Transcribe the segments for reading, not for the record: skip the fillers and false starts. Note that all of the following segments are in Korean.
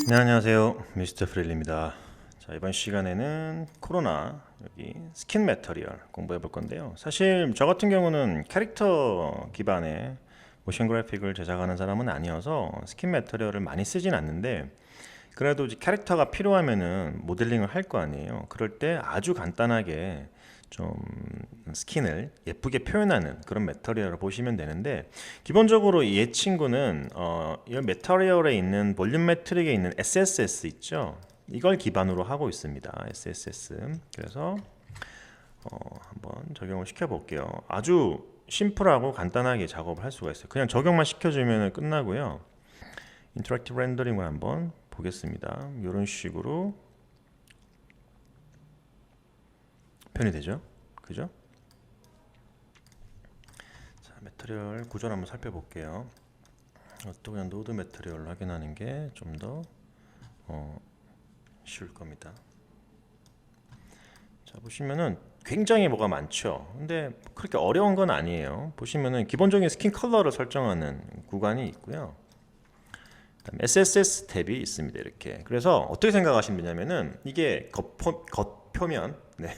네, 안녕하세요. 미스터 프릴리입니다. 자, 이번 시간에는 코로나 여기 스킨 매터리얼 공부해 볼 건데요. 사실 저 같은 경우는 캐릭터 기반의 모션 그래픽을 제작하는 사람은 아니어서 스킨 매터리얼을 많이 쓰진 않는데, 그래도 이제 캐릭터가 필요하면은 모델링을 할 거 아니에요. 그럴 때 아주 간단하게 좀 스킨을 예쁘게 표현하는 그런 매터리얼을 보시면 되는데, 기본적으로 이 친구는 이 매터리얼에 있는 볼륨 매트릭에 있는 SSS 있죠. 이걸 기반으로 하고 있습니다. SSS. 그래서 한번 적용을 시켜 볼게요. 아주 심플하고 간단하게 작업을 할 수가 있어요. 그냥 적용만 시켜주면 끝나고요. 인터랙티브 렌더링을 한번 보겠습니다. 이런 식으로 표현이 되죠. 그죠? 자, 매터리얼 구조를 한번 살펴볼게요. 또 그냥 노드 매터리얼로 확인하는 게 좀 더 쉬울 겁니다. 자, 보시면은 굉장히 뭐가 많죠. 근데 그렇게 어려운 건 아니에요. 보시면은 기본적인 스킨 컬러를 설정하는 구간이 있고요. 그다음에 SSS 탭이 있습니다. 이렇게. 그래서 어떻게 생각하시면 되냐면은 이게 겉표면, 네,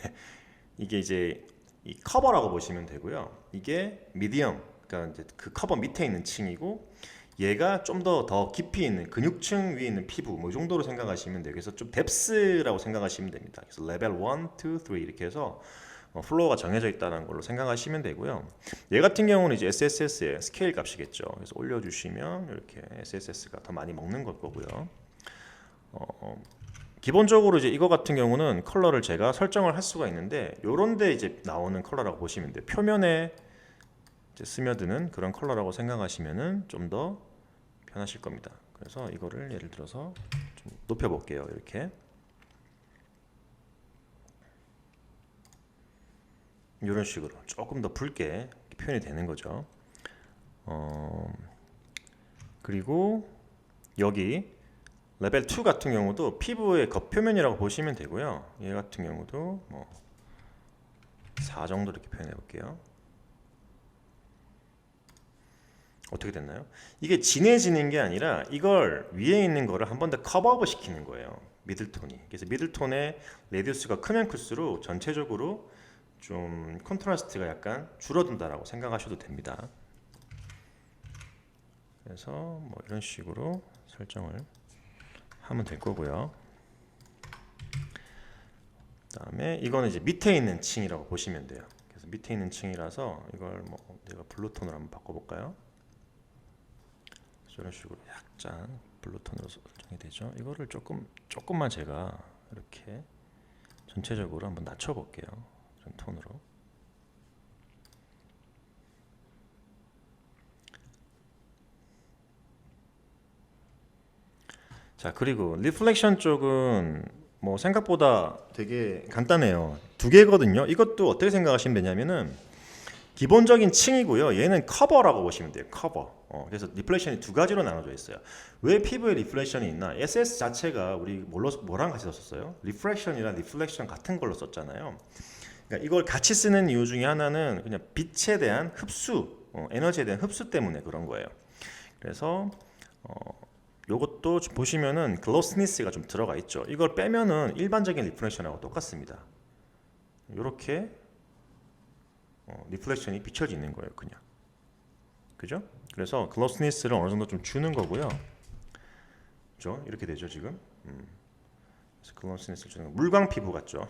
이게 이제 이 커버라고 보시면 되고요. 이게 미디엄, 그러니까 이제 그 커버 밑에 있는 층이고, 얘가 좀 더 깊이 있는 근육층 위에 있는 피부, 뭐 이 정도로 생각하시면 돼요. 그래서 좀 뎁스라고 생각하시면 됩니다. 그래서 레벨 1, 2, 3 이렇게 해서 플로어가 정해져 있다는 걸로 생각하시면 되고요. 얘 같은 경우는 이제 SSS의 스케일 값이겠죠. 그래서 올려주시면 이렇게 SSS가 더 많이 먹는 걸 거고요. 기본적으로 이제 이거 같은 경우는 컬러를 제가 설정을 할 수가 있는데, 요런데 이제 나오는 컬러라고 보시면 돼요. 표면에 이제 스며드는 그런 컬러라고 생각하시면은 좀 더 편하실 겁니다. 그래서 이거를 예를 들어서 좀 높여 볼게요. 이렇게 이런 식으로 조금 더 붉게 표현이 되는 거죠. 그리고 여기 레벨 2 같은 경우도 피부의 겉표면이라고 보시면 되고요. 얘 같은 경우도 뭐 4 정도 이렇게 표현해 볼게요. 어떻게 됐나요? 이게 진해지는 게 아니라 이걸 위에 있는 거를 한 번 더 커버업 시키는 거예요. 미들톤이. 그래서 미들톤의 레디우스가 크면 클수록 전체적으로 좀 컨트라스트가 약간 줄어든다라고 생각하셔도 됩니다. 그래서 뭐 이런 식으로 설정을 하면 될 거고요. 그다음에 이거는 이제 밑에 있는 층이라고 보시면 돼요. 그래서 밑에 있는 층이라서 이걸 뭐 내가 블루톤으로 한번 바꿔볼까요? 이런 식으로 약간 블루톤으로 설정이 되죠. 이거를 조금만 제가 이렇게 전체적으로 한번 낮춰볼게요. 이런 톤으로. 자, 그리고 리플렉션 쪽은 뭐 생각보다 되게 간단해요. 두 개거든요. 이것도 어떻게 생각하시면 되냐면은 기본적인 층이고요. 얘는 커버라고 보시면 돼요. 커버. 그래서 리플렉션이 두 가지로 나눠져 있어요. 왜 피부에 리플렉션이 있나? SS 자체가 우리 뭐랑 같이 썼었어요? 리프렉션이랑 리플렉션 같은 걸로 썼잖아요. 그러니까 이걸 같이 쓰는 이유 중에 하나는 그냥 빛에 대한 흡수, 에너지에 대한 흡수 때문에 그런 거예요. 그래서 요것도 보시면은 글로스니스가 좀 들어가 있죠. 이걸 빼면은 일반적인 리플렉션하고 똑같습니다. 이렇게 리플렉션이 비춰지는 거예요, 그냥. 그죠? 그래서 글로스니스를 어느 정도 좀 주는 거고요. 그죠? 이렇게 되죠, 지금. 그래서 글로스니스를 주는 거. 물광 피부 같죠?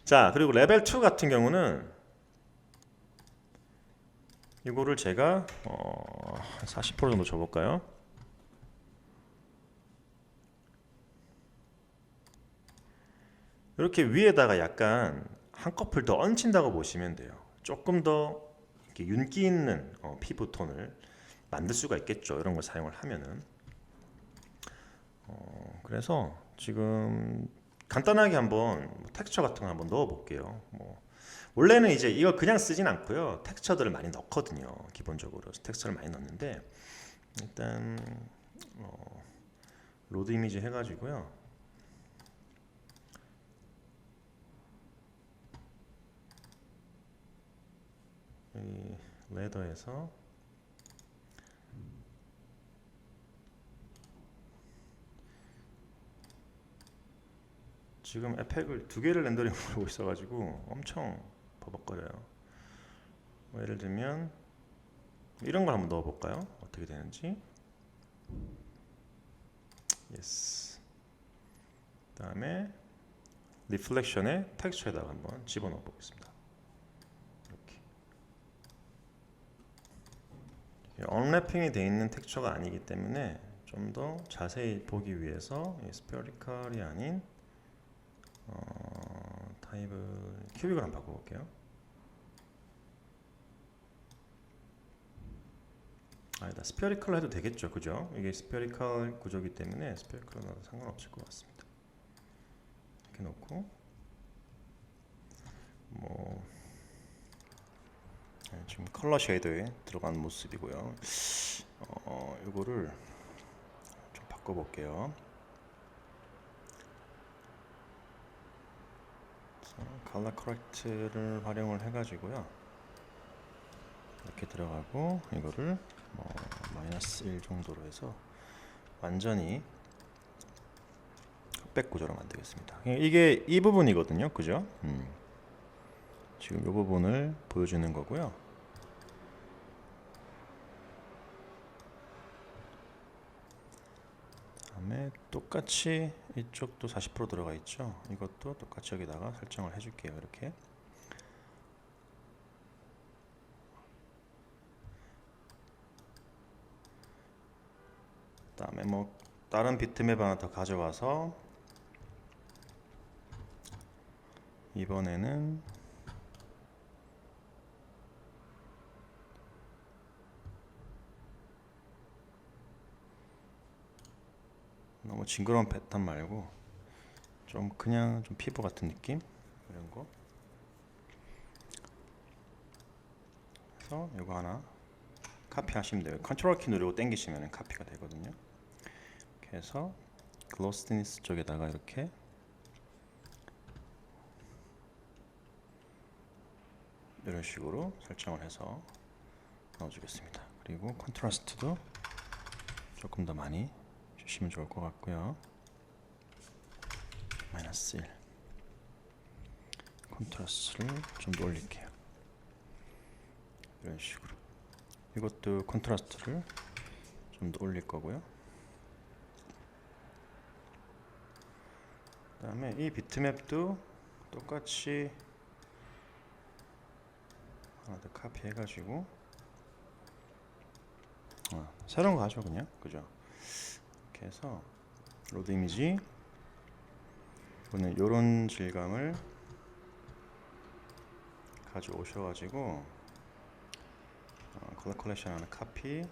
자, 그리고 레벨 2 같은 경우는 이거를 제가 40% 정도 줘볼까요? 이렇게 위에다가 약간 한꺼풀 더 얹힌다고 보시면 돼요. 조금 더 이렇게 윤기 있는 피부 톤을 만들 수가 있겠죠. 이런 걸 사용을 하면은. 그래서 지금 간단하게 한번 텍스처 같은 거 한번 넣어 볼게요. 뭐 원래는 이제 이걸 그냥 쓰진 않고요. 텍스처들을 많이 넣거든요. 기본적으로 텍스처를 많이 넣는데, 일단 로드 이미지 해가지고요. 이 레더에서 지금 에펙을 두 개를 렌더링 하고 있어가지고 엄청 버벅거려요. 뭐 예를 들면 이런 걸 한번 넣어볼까요? 어떻게 되는지. 예스. 그다음에 리플렉션의 텍스처에다가 한번 집어넣어 보겠습니다. 이렇게. 언래핑이 되어 있는 텍스처가 아니기 때문에 좀 더 자세히 보기 위해서 스페리컬이 아닌 타입을 큐빅으로 한번 바꿔볼게요. 아니다, 스페리컬로 해도 되겠죠, 그죠? 이게 스페리컬 구조이기 때문에 스페리컬로 나도 상관없을 것 같습니다. 이렇게 놓고 뭐 지금 컬러 쉐이더에 들어간 모습이고요. 이거를 좀 바꿔볼게요. 컬러 커렉트를 활용을 해가지고요. 이렇게 들어가고 이거를 -1 정도로 해서 완전히 흑백 구조로 만들겠습니다. 이게 이 부분이거든요, 그죠? 지금 이 부분을 보여주는 거고요. 다음에 똑같이 이쪽도 40% 들어가 있죠. 이것도 똑같이 여기다가 설정을 해줄게요. 이렇게. 그다음에 뭐 다른 비트맵 하나 더 가져와서 이번에는 너무 징그러운 패턴 말고 좀 그냥 좀 피부 같은 느낌 이런 거. 그래서 이거 하나 카피하시면 돼요. 컨트롤 키 누르고 당기시면 카피가 되거든요. 이렇게 해서 글로스니스 쪽에다가 이렇게 이런 식으로 설정을 해서 넣어주겠습니다. 그리고 컨트라스트도 조금 더 많이 주시면 좋을 것 같고요. -1 컨트라스트를 좀 더 올릴게요. 이런 식으로. 이것도 컨트라스트를 좀 더 올릴 거고요. 그 다음에 이 비트맵도 똑같이 하나 더 카피 해가지고 새로운 거 하죠, 그냥. 그죠? 이렇게 해서 로드 이미지 이거는 요런 질감을 가져오셔가지고 컬러 컬렉션 하나 카피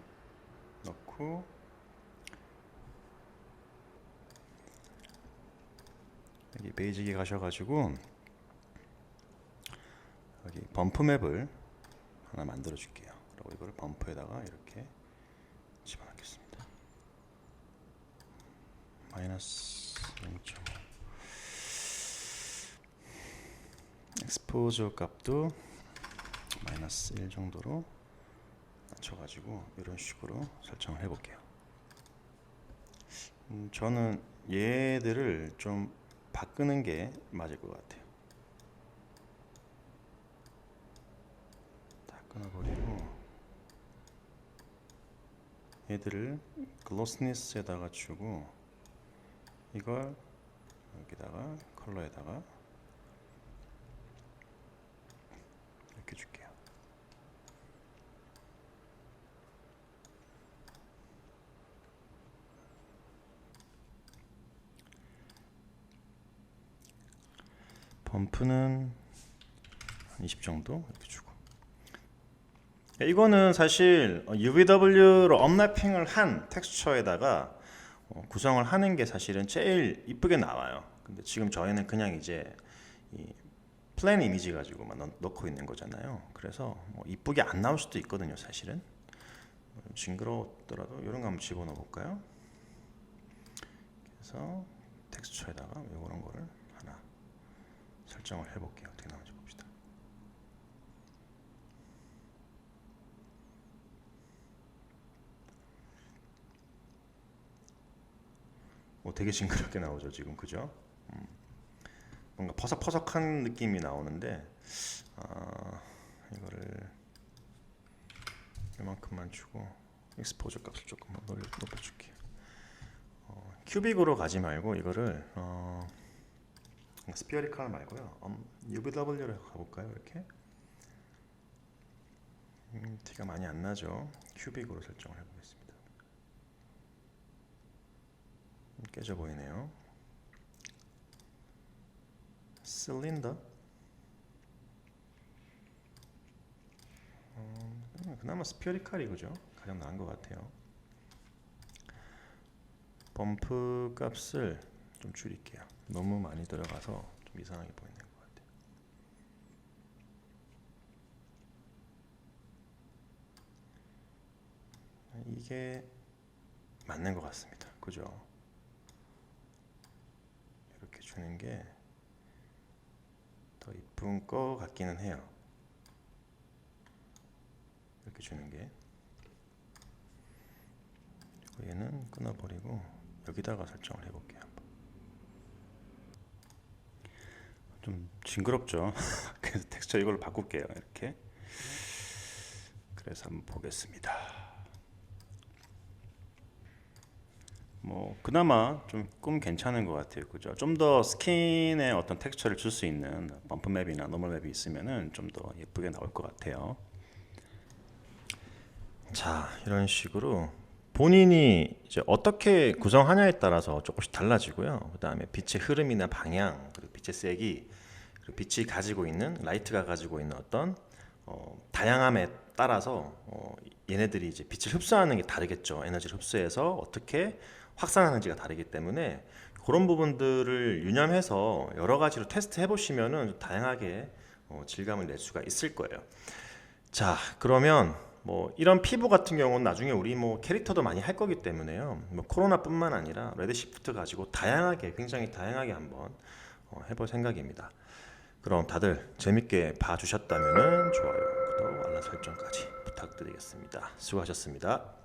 넣고 여기 베이직에 가셔가지고 여기 범프 맵을 하나 만들어 줄게요. 그리고 이거를 범프에다가 이렇게 집어넣겠습니다. -0.5 엑스포저 값도 -1 정도로 낮춰가지고 이런 식으로 설정을 해볼게요. 저는 얘들을 좀 바꾸는 게 맞을 것 같아요. 다 끊어버리고 얘들을 글로스니스에다가 주고 이걸 여기다가 컬러에다가 이렇게 줄게요. 범프는 한 20 정도 이렇게 주고. 이거는 사실 UVW로 업래핑을 한 텍스처에다가 구성을 하는 게 사실은 제일 이쁘게 나와요. 근데 지금 저희는 그냥 이제 이 플랜 이미지 가지고만 넣고 있는 거잖아요. 그래서 뭐 이쁘게 안 나올 수도 있거든요, 사실은. 징그러웠더라도 이런 거 한번 집어넣어 볼까요? 그래서 텍스처에다가 이런 거를 하나 설정을 해볼게요. 어떻게 나오는지 봅시다. 되게 징그럽게 나오죠, 지금. 그죠? 뭔가 퍼석퍼석한 느낌이 나오는데 이거를 이만큼만 주고 익스포저 값을 조금 높여줄게요. 큐빅으로 가지 말고 이거를 스피어리컬 말고요. UVW로 가볼까요? 이렇게 티가 많이 안 나죠. 큐빅으로 설정을 해보겠습니다. 깨져 보이네요. 실린더 그나마 스피어리컬이 그죠? 가장 나은 것 같아요. 범프 값을 좀 줄일게요. 너무 많이 들어가서 좀 이상하게 보이는 것 같아요. 이게 맞는 것 같습니다. 그죠? 이렇게 주는 게 더 이쁜 거 같기는 해요. 이렇게 주는 게. 얘는 끊어버리고 여기다가 설정을 해볼게요. 좀 징그럽죠? 그래서 텍스처 이걸로 바꿀게요. 이렇게. 그래서 한번 보겠습니다. 뭐 그나마 좀 괜찮은 것 같아요. 그죠? 좀 더 스킨에 어떤 텍스처를 줄 수 있는 범프 맵이나 노멀 맵이 있으면은 좀 더 예쁘게 나올 것 같아요. 자, 이런 식으로 본인이 이제 어떻게 구성하냐에 따라서 조금씩 달라지고요. 그 다음에 빛의 흐름이나 방향, 그리고 빛의 세기, 그리고 빛이 가지고 있는, 라이트가 가지고 있는 어떤 다양함에 따라서 얘네들이 이제 빛을 흡수하는 게 다르겠죠. 에너지를 흡수해서 어떻게 확산하는지가 다르기 때문에 그런 부분들을 유념해서 여러 가지로 테스트 해보시면은 다양하게 질감을 낼 수가 있을 거예요. 자, 그러면 뭐 이런 피부 같은 경우는 나중에 우리 뭐 캐릭터도 많이 할 거기 때문에요. 뭐 코로나뿐만 아니라 레드시프트 가지고 다양하게, 굉장히 다양하게 한번 해볼 생각입니다. 그럼 다들 재밌게 봐주셨다면 좋아요, 구독, 알람 설정까지 부탁드리겠습니다. 수고하셨습니다.